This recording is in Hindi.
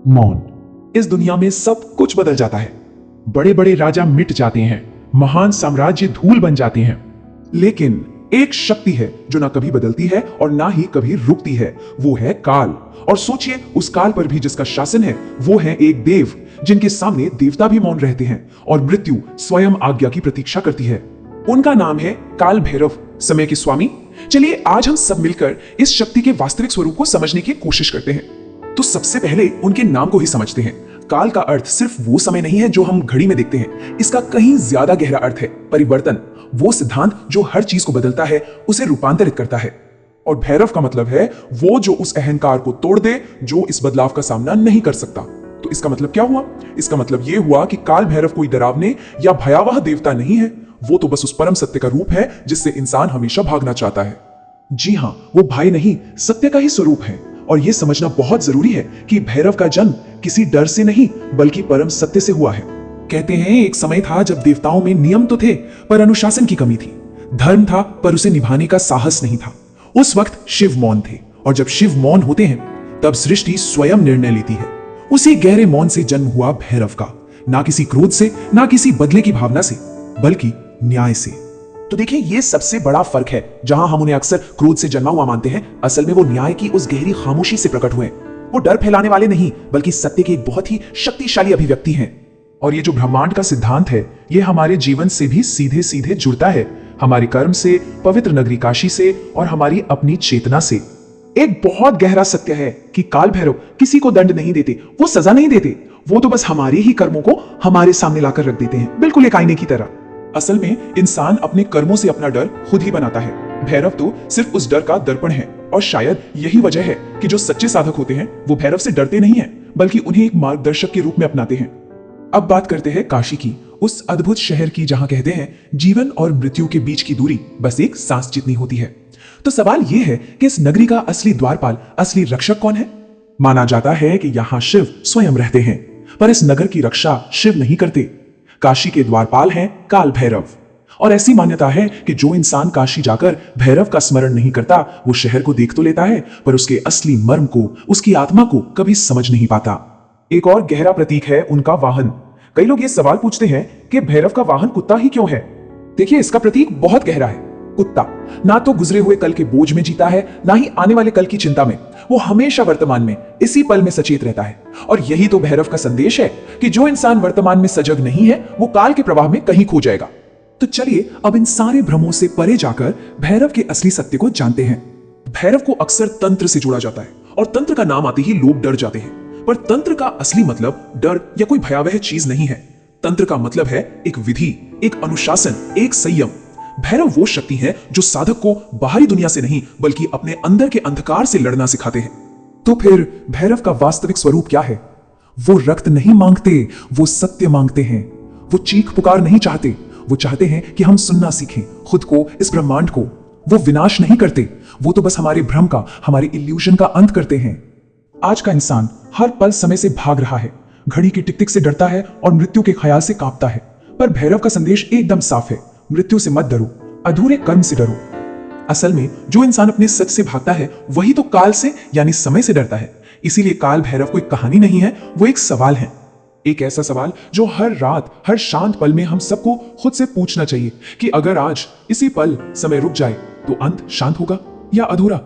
मौन। इस दुनिया में सब कुछ बदल जाता है। बड़े बड़े राजा मिट जाते हैं, महान साम्राज्य धूल बन जाते हैं, लेकिन एक शक्ति है जो ना कभी बदलती है और ना ही कभी रुकती है। वो है काल। और सोचिए, उस काल पर भी जिसका शासन है वो है एक देव, जिनके सामने देवता भी मौन रहते हैं और मृत्यु स्वयं आज्ञा की प्रतीक्षा करती है। उनका नाम है काल भैरव, समय के स्वामी। चलिए आज हम सब मिलकर इस शक्ति के वास्तविक स्वरूप को समझने की कोशिश करते हैं। तो सबसे पहले उनके नाम को ही समझते हैं। काल का अर्थ सिर्फ वो समय नहीं है जो हम घड़ी में देखते हैं, इसका कहीं ज्यादा गहरा अर्थ है परिवर्तन। वो सिद्धांत जो हर चीज को बदलता है, उसे रूपांतरित करता है। और भैरव का मतलब है वो जो उस अहंकार को तोड़ दे जो इस बदलाव का सामना नहीं कर सकता। तो इसका मतलब क्या हुआ? इसका मतलब यह हुआ कि काल भैरव कोई डरावने या भयावह देवता नहीं है, वो तो बस उस परम सत्य का रूप है जिससे इंसान हमेशा भागना चाहता है। जी हाँ, वो भय नहीं, सत्य का ही स्वरूप है। और यह समझना बहुत जरूरी है कि भैरव का जन्म किसी डर से नहीं बल्कि परम सत्य से हुआ है। कहते हैं एक समय था जब देवताओं में नियम तो थे पर अनुशासन की कमी थी। धर्म था पर उसे निभाने का साहस नहीं था। उस वक्त शिव मौन थे, और जब शिव मौन होते हैं तब सृष्टि स्वयं निर्णय लेती है। उसी गहरे मौन से जन्म हुआ भैरव का, ना किसी क्रोध से, ना किसी बदले की भावना से, बल्कि न्याय से। तो देखिए, ये सबसे बड़ा फर्क है। जहां हम उन्हें अक्सर क्रोध से जन्मा हुआ मानते हैं, असल में वो न्याय की उस गहरी खामोशी से प्रकट हुए। वो डर फैलाने वाले नहीं बल्कि सत्य की एक बहुत ही शक्तिशाली अभिव्यक्ति हैं। और ये जो ब्रह्मांड का सिद्धांत है, ये हमारे जीवन से भी सीधे सीधे जुड़ता है, हमारे कर्म से, पवित्र नगरी काशी से और हमारी अपनी चेतना से। एक बहुत गहरा सत्य है कि काल भैरव किसी को दंड नहीं देते, वो सजा नहीं देते, वो तो बस हमारे ही कर्मों को हमारे सामने लाकर रख देते हैं, बिल्कुल एक आईने की तरह। असल में इंसान अपने कर्मों से अपना डर खुद ही बनाता है। भैरव तो सिर्फ उस डर का दर्पण है, और शायद यही वजह है कि जो सच्चे साधक होते हैं वो भैरव से डरते नहीं हैं, बल्कि उन्हें एक मार्गदर्शक के रूप में अपनाते हैं। अब बात करते हैं काशी की, उस अद्भुत शहर की जहां कहते हैं जीवन और मृत्यु के बीच की दूरी बस एक सांस जितनी होती है। तो सवाल यह है कि इस नगरी का असली द्वारपाल, असली रक्षक कौन है? माना जाता है कि यहां शिव स्वयं रहते हैं, पर इस नगर की रक्षा शिव नहीं करते। काशी के द्वारपाल हैं काल भैरव। और ऐसी मान्यता है कि जो इंसान काशी जाकर भैरव का स्मरण नहीं करता, वो शहर को देख तो लेता है पर उसके असली मर्म को, उसकी आत्मा को कभी समझ नहीं पाता। एक और गहरा प्रतीक है उनका वाहन। कई लोग ये सवाल पूछते हैं कि भैरव का वाहन कुत्ता ही क्यों है? देखिए, इसका प्रतीक बहुत गहरा है। कुत्ता ना तो गुजरे हुए कल के बोझ में जीता है, ना ही आने वाले कल की चिंता में। वो हमेशा वर्तमान में, इसी पल में सचेत रहता है। और यही तो भैरव का संदेश है कि जो इंसान वर्तमान में सजग नहीं है, वो काल के प्रवाह में कहीं खो जाएगा। तो चलिए अब इन सारे भ्रमों से परे जाकर भैरव के असली सत्य को जानते हैं। भैरव को अक्सर तंत्र से जोड़ा जाता है, और तंत्र का नाम आते ही लोग डर जाते हैं। पर तंत्र का असली मतलब डर या कोई भयावह चीज नहीं है। तंत्र का मतलब है एक विधि, एक अनुशासन, एक संयम। भैरव वो शक्ति है जो साधक को बाहरी दुनिया से नहीं बल्कि अपने अंदर के अंधकार से लड़ना सिखाते हैं। तो फिर भैरव का वास्तविक स्वरूप क्या है? वो रक्त नहीं मांगते, वो सत्य मांगते हैं। वो चीख पुकार नहीं चाहते, वो चाहते हैं कि हम सुनना सीखें, खुद को, इस ब्रह्मांड को। वो विनाश नहीं करते, वो तो बस हमारे भ्रम का, हमारे इल्यूजन का अंत करते हैं। आज का इंसान हर पल समय से भाग रहा है, घड़ी की टिक टिक से डरता है और मृत्यु के ख्याल से कांपता है। पर भैरव का संदेश एकदम साफ है, मृत्यु से मत डरो, अधूरे कर्म से डरो। असल में जो इंसान अपने सच से भागता है वही तो काल से यानी समय से डरता है। इसीलिए काल भैरव कोई कहानी नहीं है, वो एक सवाल है। एक ऐसा सवाल जो हर रात, हर शांत पल में हम सबको खुद से पूछना चाहिए कि अगर आज इसी पल समय रुक जाए तो अंत शांत होगा या अधूरा?